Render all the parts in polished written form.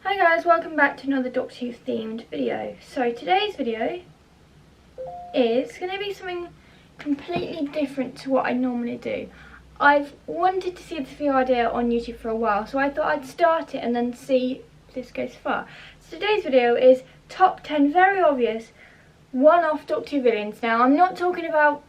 Hi guys, welcome back to another Doctor Who themed video. So today's video is going to be something completely different to what I normally do. I've wanted to see this video idea on YouTube for a while, so I thought I'd start it and then see if this goes far. So today's video is top 10 very obvious one-off Doctor Who villains. Now I'm not talking about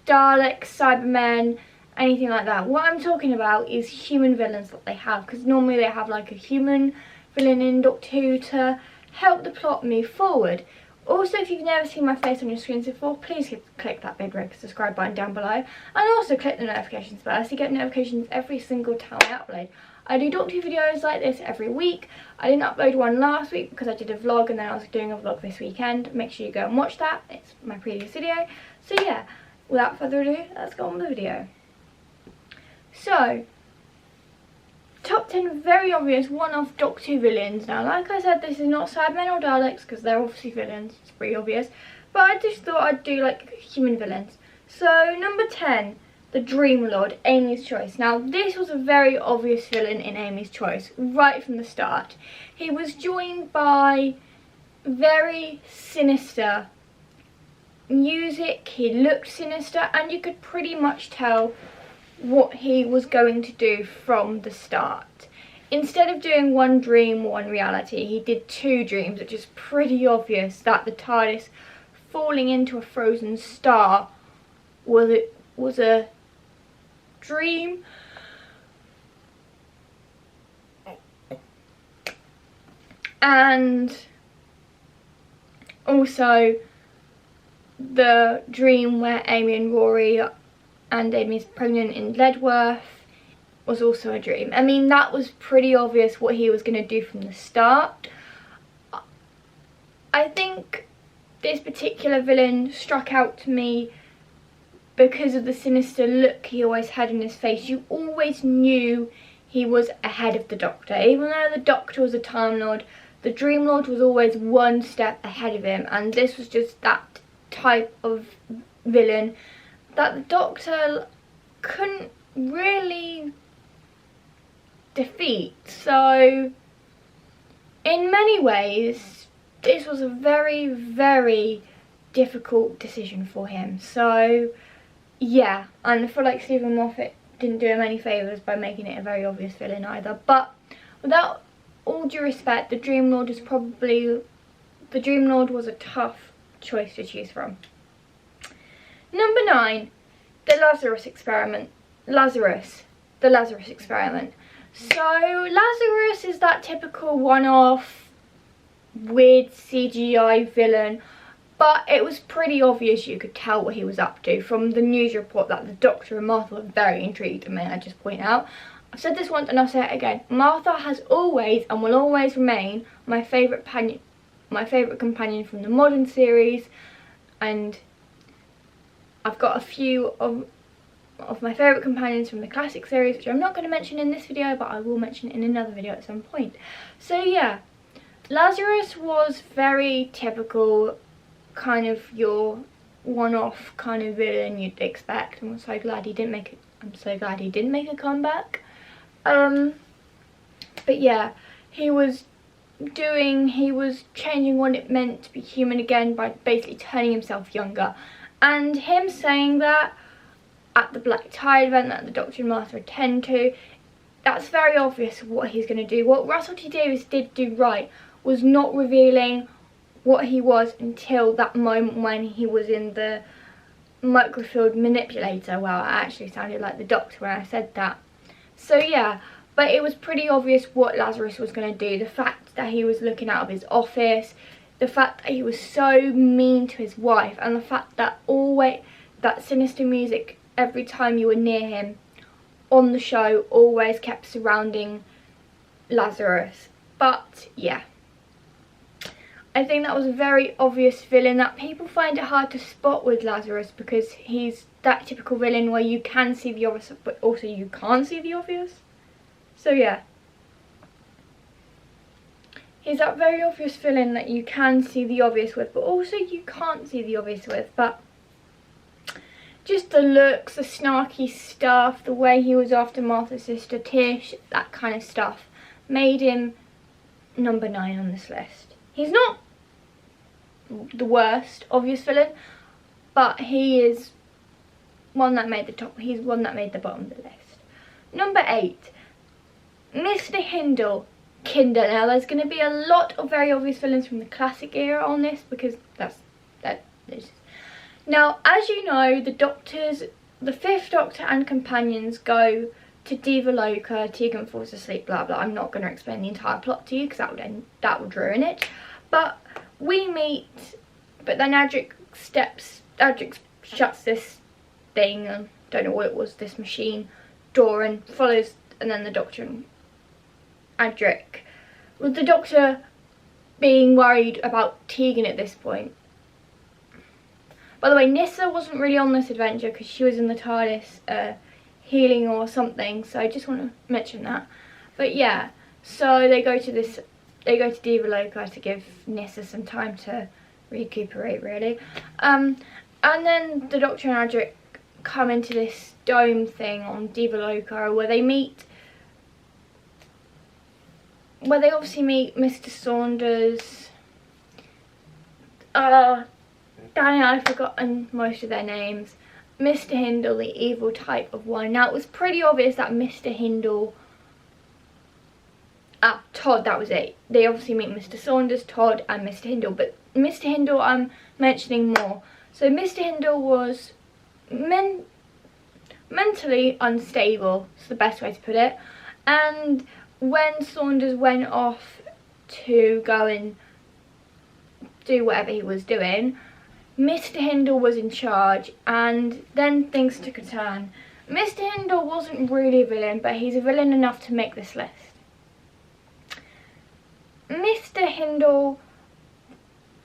Daleks, Cybermen, anything like that. What I'm talking about is human villains that they have, because normally they have like a human villain in Doctor Who to help the plot move forward. Also, if you've never seen my face on your screens before, please click that big red subscribe button down below, and also click the notifications bell so you get notifications every single time I upload. I do Doctor Who videos like this every week. I didn't upload one last week because I did a vlog and then I was doing a vlog this weekend. Make sure you go and watch that, it's my previous video. So yeah, without further ado, let's go on with the video. So, top 10 very obvious one-off Doctor Who villains. Now, like I said, this is not Cybermen or Daleks because they're obviously villains. It's pretty obvious. But I just thought I'd do like human villains. So, number 10, the Dream Lord, Amy's Choice. Now, this was a very obvious villain in Amy's Choice right from the start. He was joined by very sinister music. He looked sinister, and you could pretty much tell what he was going to do from the start. Instead of doing one dream, one reality, he did two dreams, which is pretty obvious that the TARDIS falling into a frozen star was a dream. And also the dream where Amy and Rory and Amy's pregnant in Ledworth was also a dream. I mean, that was pretty obvious what he was going to do from the start. I think this particular villain struck out to me because of the sinister look he always had in his face. You always knew he was ahead of the Doctor. Even though the Doctor was a Time Lord, the Dream Lord was always one step ahead of him, and this was just that type of villain that the Doctor couldn't really defeat. So in many ways this was a very, very difficult decision for him. So yeah, and I feel like Stephen Moffat didn't do him any favours by making it a very obvious villain either. But without all due respect, the Dream Lord was a tough choice to choose from. Number 9, the Lazarus Experiment. The Lazarus Experiment. So, Lazarus is that typical one-off, weird CGI villain, but it was pretty obvious you could tell what he was up to from the news report that the Doctor and Martha were very intrigued. May I just point out, I've said this once and I'll say it again, Martha has always and will always remain my favourite companion from the modern series, and I've got a few of my favourite companions from the classic series, which I'm not going to mention in this video, but I will mention in another video at some point. So yeah, Lazarus was very typical, kind of your one-off kind of villain you'd expect. I'm so glad he didn't make a comeback. But yeah, he was changing what it meant to be human again by basically turning himself younger. And him saying that at the Black Tide event that the Doctor and Martha attend to, that's very obvious what he's going to do. What Russell T Davies did do right was not revealing what he was until that moment when he was in the microfield manipulator. Well, I actually sounded like the Doctor when I said that. So yeah, but it was pretty obvious what Lazarus was going to do. The fact that he was looking out of his office, the fact that he was so mean to his wife, and the fact that that sinister music every time you were near him on the show always kept surrounding Lazarus. But yeah, I think that was a very obvious villain that people find it hard to spot with Lazarus, because he's that typical villain where you can see the obvious but also you can't see the obvious. So yeah, he's that very obvious villain that you can see the obvious with, but also you can't see the obvious with. But just the looks, the snarky stuff, the way he was after Martha's sister Tish, that kind of stuff made him number 9 on this list. He's not the worst obvious villain, but he is one that made the top. He's one that made the bottom of the list. Number 8, Mr. Hindle. Kinder. Now there's going to be a lot of very obvious villains from the classic era on this, because that is. Now, as you know, the Doctors, the 5th Doctor and companions go to Diva Loca. Tegan falls asleep, blah blah. I'm not going to explain the entire plot to you because that would ruin it. But we meet, but then Adric shuts this thing, don't know what it was, this machine door, and follows, and then the Doctor and Adric, with the Doctor being worried about Tegan at this point. By the way, Nyssa wasn't really on this adventure because she was in the TARDIS healing or something, so I just want to mention that. But yeah, so they go to Diva Loca to give Nyssa some time to recuperate, really. And then the Doctor and Adric come into this dome thing on Diva Loca where they obviously meet Mr. Saunders. Dang, I've forgotten most of their names. Mr. Hindle, the evil type of one. Now, it was pretty obvious that Mr. Hindle... Todd, that was it. They obviously meet Mr. Saunders, Todd, and Mr. Hindle. But Mr. Hindle, I'm mentioning more. So, Mr. Hindle was mentally unstable. It's the best way to put it. And when Saunders went off to go and do whatever he was doing, Mr. Hindle was in charge, and then things took a turn. Mr. Hindle wasn't really a villain, but he's a villain enough to make this list. Mr. Hindle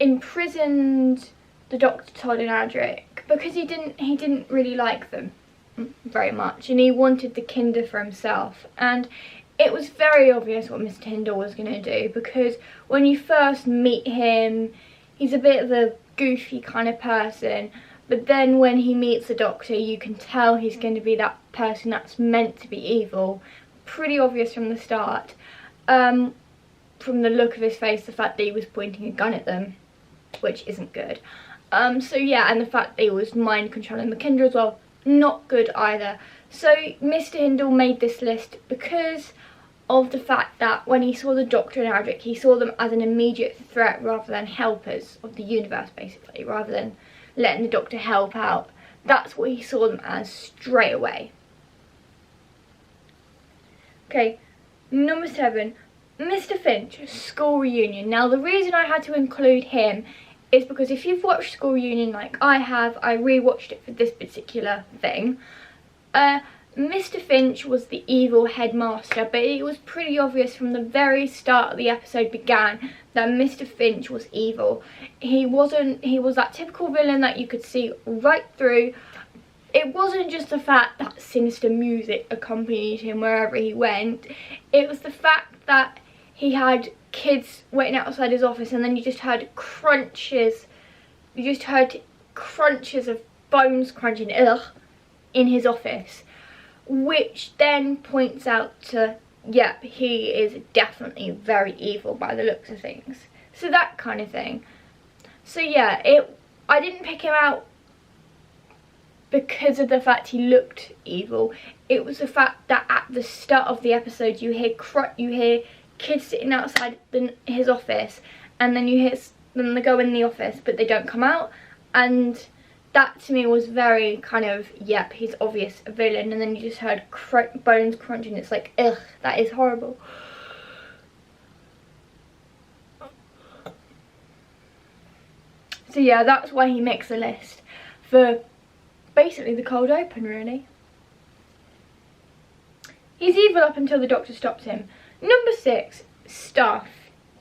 imprisoned the Doctor, Todd and Adric because he didn't really like them very much, and he wanted the Kinder for himself. And it was very obvious what Mr. Hindle was going to do, because when you first meet him, he's a bit of a goofy kind of person, but then when he meets the Doctor, you can tell he's going to be that person that's meant to be evil. Pretty obvious from the start. From the look of his face, the fact that he was pointing a gun at them, which isn't good. So yeah, and the fact that he was mind controlling the Kinder as well, not good either. So Mr. Hindle made this list because of the fact that when he saw the Doctor and Adric, he saw them as an immediate threat rather than helpers of the universe, basically, rather than letting the Doctor help out. That's what he saw them as straight away. Okay, number 7, Mr. Finch, School Reunion. Now, the reason I had to include him is because if you've watched School Reunion like I have, I rewatched it for this particular thing. Mr. Finch was the evil headmaster, but it was pretty obvious from the very start the episode began that Mr. Finch was evil. He was that typical villain that you could see right through. It wasn't just the fact that sinister music accompanied him wherever he went. It was the fact that he had kids waiting outside his office, and then you just heard crunches. You just heard crunches of bones crunching, in his office. Which then points out to, yep, he is definitely very evil by the looks of things. So that kind of thing. So yeah, I didn't pick him out because of the fact he looked evil. It was the fact that at the start of the episode you hear kids sitting outside his office, and then you hear them go in the office but they don't come out, and that to me was very kind of, yep, he's obvious a villain. And then you just heard bones crunching. It's like, ugh, that is horrible. So yeah, that's why he makes the list for basically the cold open, really. He's evil up until the Doctor stops him. Number 6, Staff,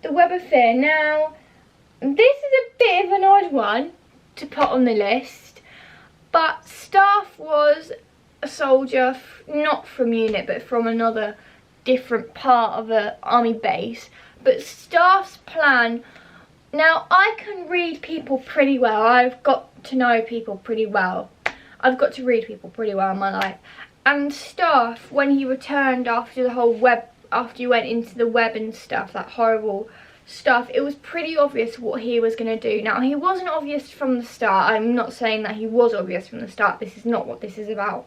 the Web of Fear. Now, this is a bit of an odd one to put on the list, but Staff was a soldier, not from UNIT but from another different part of the army base. But Staff's plan, now I can read people pretty well. I've got to know people pretty well. I've got to read people pretty well in my life. And Staff, when he returned after the whole web after you went into the web and stuff, that horrible stuff, it was pretty obvious what he was going to do. Now, he wasn't obvious from the start. I'm not saying that he was obvious from the start. This is not what this is about.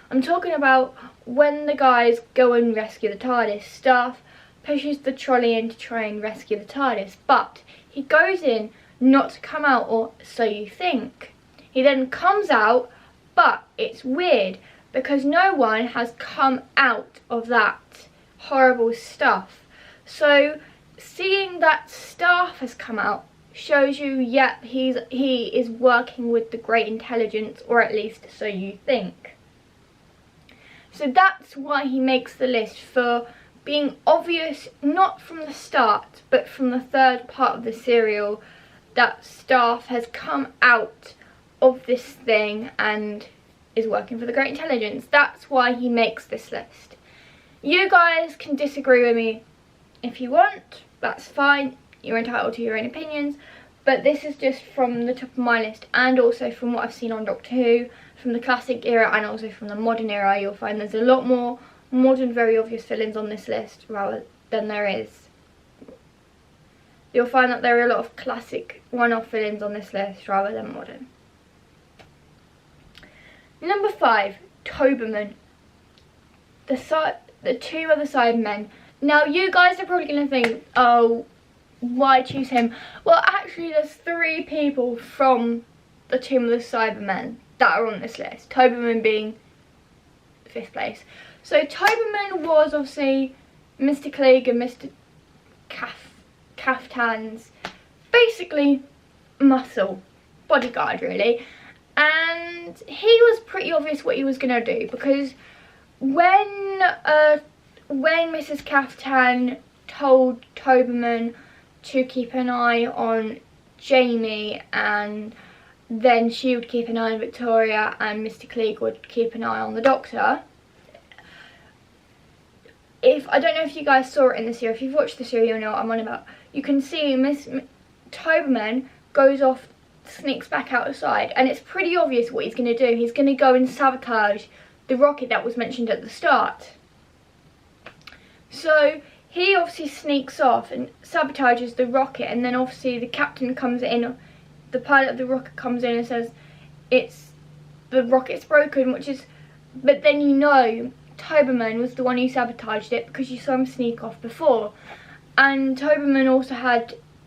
I'm talking about when the guys go and rescue the TARDIS. Staff pushes the trolley in to try and rescue the TARDIS, but he goes in not to come out, or so you think. He then comes out, but it's weird because no one has come out of that horrible stuff. So seeing that Staff has come out shows you, yep, he is working with the Great Intelligence, or at least so you think. So that's why he makes the list, for being obvious, not from the start, but from the third part of the serial, that Staff has come out of this thing and is working for the Great Intelligence. That's why he makes this list. You guys can disagree with me if you want, that's fine, you're entitled to your own opinions, but this is just from the top of my list, and also from what I've seen on Doctor Who, from the classic era and also from the modern era. You'll find there's a lot more modern, very obvious villains on this list rather than there is. You'll find that there are a lot of classic one-off villains on this list rather than modern. Number 5, Toberman. The two other Cybermen. Now, you guys are probably going to think, oh, why choose him? Well, actually, there's 3 people from the Tomb of the Cybermen that are on this list. Toberman being 5th place. So, Toberman was obviously Mr. Klieg and Mr. Kaftan's basically muscle bodyguard, really. And he was pretty obvious what he was going to do, because when Mrs. Kaftan told Toberman to keep an eye on Jamie, and then she would keep an eye on Victoria, and Mr. Klieg would keep an eye on the Doctor. I don't know if you guys saw it in the series. If you've watched the series, you'll know what I'm on about. You can see Toberman goes off, sneaks back outside, and it's pretty obvious what he's going to do. He's going to go and sabotage the rocket that was mentioned at the start. So he obviously sneaks off and sabotages the rocket, and then obviously the captain comes in, the pilot of the rocket comes in and says the rocket's broken, but then you know Toberman was the one who sabotaged it because you saw him sneak off before. And Toberman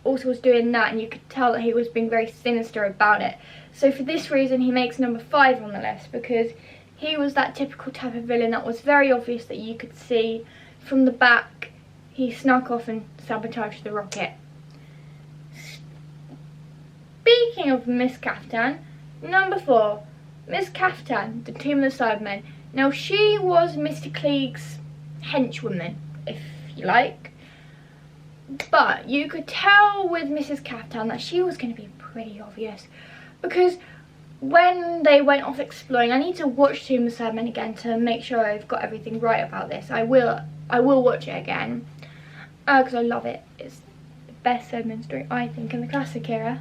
also was doing that, and you could tell that he was being very sinister about it. So for this reason, he makes number 5 on the list, because he was that typical type of villain that was very obvious, that you could see from the back he snuck off and sabotaged the rocket. Speaking of Miss Kaftan, number 4, Miss Kaftan, the Tomb of the Cybermen. Now, she was Mr. Klieg's henchwoman, if you like. But you could tell with Mrs. Kaftan that she was going to be pretty obvious, because when they went off exploring, I need to watch Tomb of the Cybermen again to make sure I've got everything right about this. I will watch it again because I love it. It's the best Cybermen story, I think, in the classic era.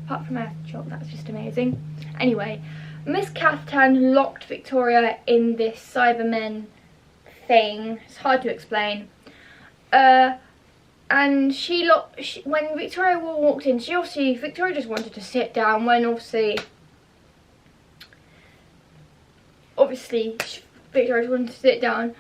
Apart from Earthshock, that's just amazing. Anyway, Miss Kaftan locked Victoria in this Cybermen thing. It's hard to explain. And when Victoria walked in, Victoria just wanted to sit down. When obviously Victoria just wanted to sit down,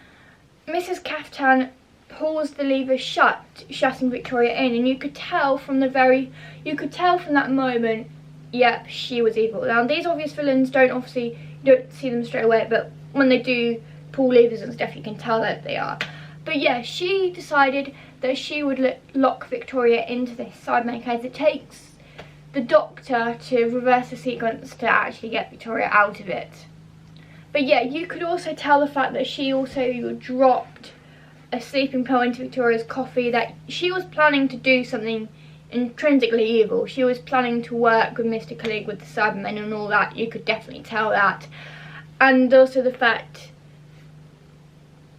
Mrs. Kaftan pulls the lever shutting Victoria in, and you could tell from that moment, yep, she was evil. Now, these obvious villains you don't see them straight away, but when they do pull levers and stuff, you can tell that they are. But yeah, she decided that she would lock Victoria into this Cybermen case. It takes the Doctor to reverse the sequence to actually get Victoria out of it. But yeah, you could also tell the fact that she also dropped a sleeping pill into Victoria's coffee, that she was planning to do something intrinsically evil. She was planning to work with Mr. Klieg, with the Cybermen and all that. You could definitely tell that. And also the fact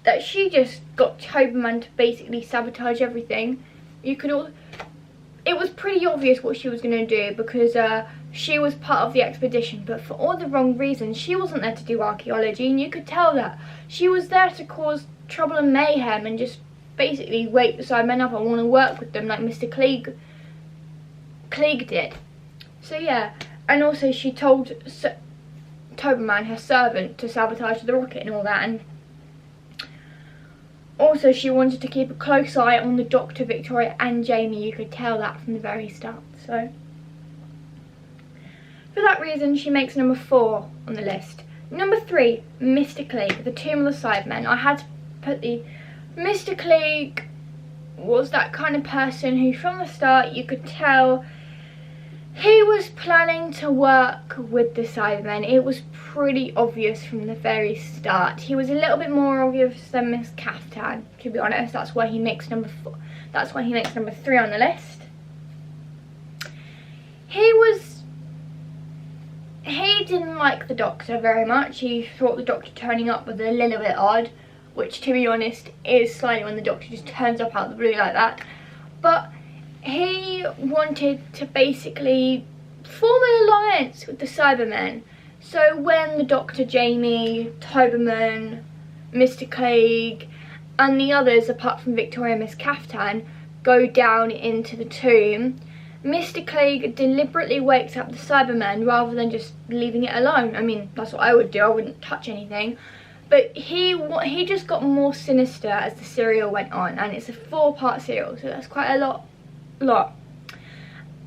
that she just got Toberman to basically sabotage everything. It was pretty obvious what she was going to do, because she was part of the expedition, but for all the wrong reasons. She wasn't there to do archaeology, and you could tell that. She was there to cause trouble and mayhem and just basically wake the Cybermen up and want to work with them like Mr. Klieg did. So yeah, and also she told Toberman, her servant, to sabotage the rocket and all that, and also she wanted to keep a close eye on the Doctor, Victoria and Jamie. You could tell that from the very start. So for that reason she makes number 4 on the list. Number 3, Mr. Klieg, the Tomb of the Cybermen. I had to put the Mr. Klieg was that kind of person who from the start you could tell he was planning to work with the Cybermen. It was pretty obvious from the very start. He was a little bit more obvious than Miss Kaftan, to be honest. That's why he makes number 4. That's why he makes number 3 on the list. He didn't like the Doctor very much. He thought the Doctor turning up was a little bit odd, which to be honest is slightly when the Doctor just turns up out of the blue like that. But he wanted to basically form an alliance with the Cybermen. So when the Doctor, Jamie, Toberman, Mr. Klieg and the others apart from Victoria and Miss Kaftan go down into the tomb, Mr. Klieg deliberately wakes up the Cybermen rather than just leaving it alone. I mean, that's what I would do. I wouldn't touch anything. But he just got more sinister as the serial went on, and it's a 4-part serial, so that's quite a lot.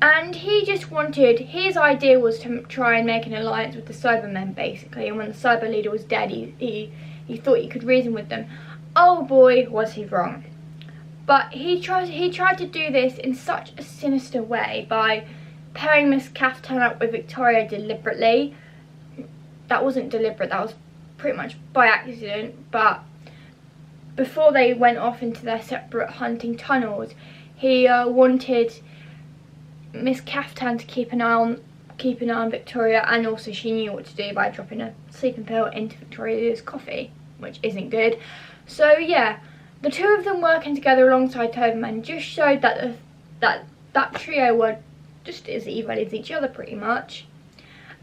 And he just wanted, his idea was to try and make an alliance with the Cybermen basically, and when the Cyber leader was dead he thought he could reason with them. Oh boy, was he wrong. But he tried to do this in such a sinister way by pairing Miss Kaftan up with Victoria deliberately. That wasn't deliberate, that was pretty much by accident, but before they went off into their separate hunting tunnels, he wanted Miss Kaftan to keep an eye on Victoria, and also she knew what to do by dropping a sleeping pill into Victoria's coffee, which isn't good. So yeah, the two of them working together alongside Toberman just showed that that trio were just as evil as each other pretty much.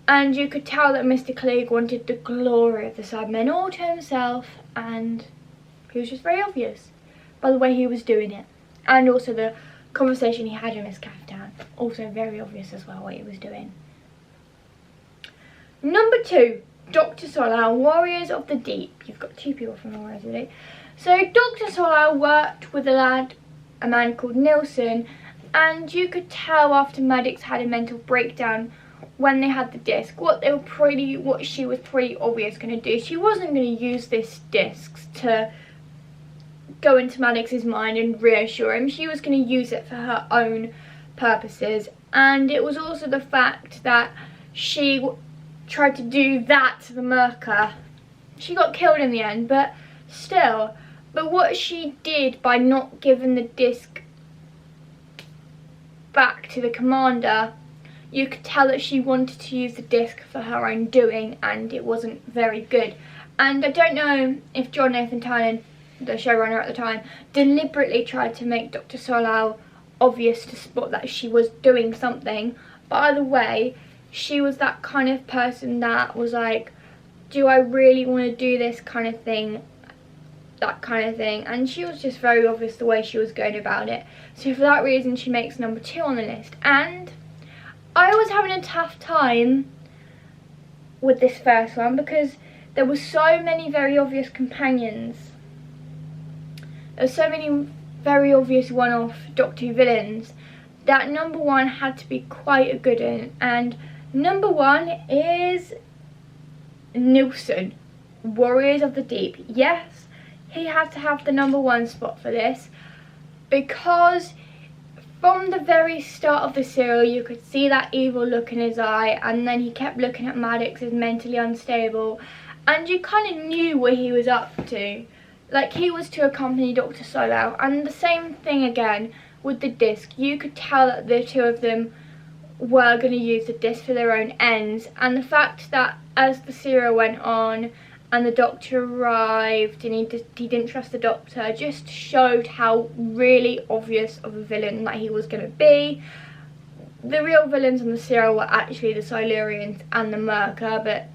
And you could tell that Mr. Klieg wanted the glory of the Cybermen all to himself, and he was just very obvious by the way he was doing it. And also the conversation he had with Miss Kaftan, also very obvious as well what he was doing. Number 2, Dr. Solau, Warriors of the Deep. You've got 2 people from the Warriors of the Deep. So Dr. Solau worked with a man called Nilsson, and you could tell after Maddox had a mental breakdown when they had the disc, what she was pretty obvious going to do. She wasn't going to use this disc to go into Maddox's mind and reassure him. She was going to use it for her own purposes. And it was also the fact that she tried to do that to the Merca. She got killed in the end, but still. But what she did by not giving the disc back to the commander, you could tell that she wanted to use the disc for her own doing, and it wasn't very good. And I don't know if John Nathan-Tallon, the showrunner at the time, deliberately tried to make Dr. Solau obvious to spot that she was doing something. But either way, she was that kind of person that was like, do I really want to do this kind of thing? That kind of thing. And she was just very obvious the way she was going about it. So for that reason, she makes number 2 on the list. And I was having a tough time with this first one because there were so many very obvious companions. There were so many very obvious one-off Doctor Who villains that number 1 had to be quite a good one. And number 1 is Nilsson, Warriors of the Deep. Yes, he had to have the number 1 spot for this because from the very start of the serial you could see that evil look in his eye, and then he kept looking at Maddox as mentally unstable, and you kind of knew what he was up to. Like, he was to accompany Dr. Solau, and the same thing again with the disc. You could tell that the two of them were going to use the disc for their own ends, and the fact that as the serial went on and the Doctor arrived and he didn't trust the Doctor just showed how really obvious of a villain that he was going to be. the real villains on the serial were actually the Silurians and the Myrka, but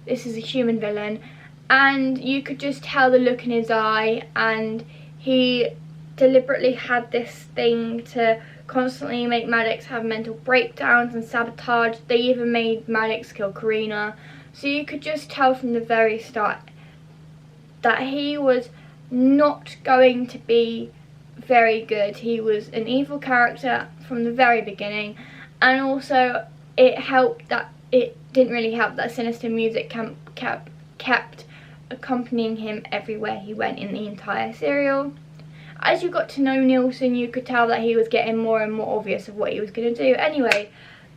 this is a human villain. And you could just tell the look in his eye, and he deliberately had this thing to constantly make Maddox have mental breakdowns and sabotage. They even made Maddox kill Karina. So you could just tell from the very start that he was not going to be very good. He was an evil character from the very beginning, and also it didn't really help that sinister music kept accompanying him everywhere he went in the entire serial. As you got to know Nielsen, you could tell that he was getting more and more obvious of what he was going to do. Anyway,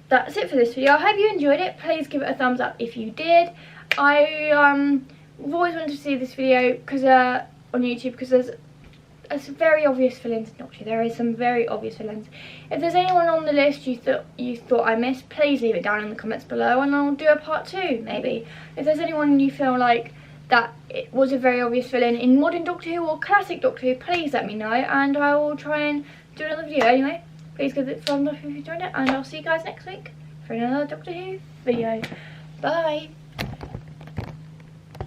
that's it for this video. I hope you enjoyed it. Please give it a thumbs up if you did. I've always wanted to see this video on YouTube because there's some very obvious villains. Not true, there is some very obvious villains. If there's anyone on the list you thought I missed, please leave it down in the comments below, and I'll do a part 2 maybe. If there's anyone you feel like that it was a very obvious villain in modern Doctor Who or classic Doctor Who, please let me know, and I will try and do another video. Anyway, please give it a thumbs up if you enjoyed it, and I'll see you guys next week for another Doctor Who video. Bye!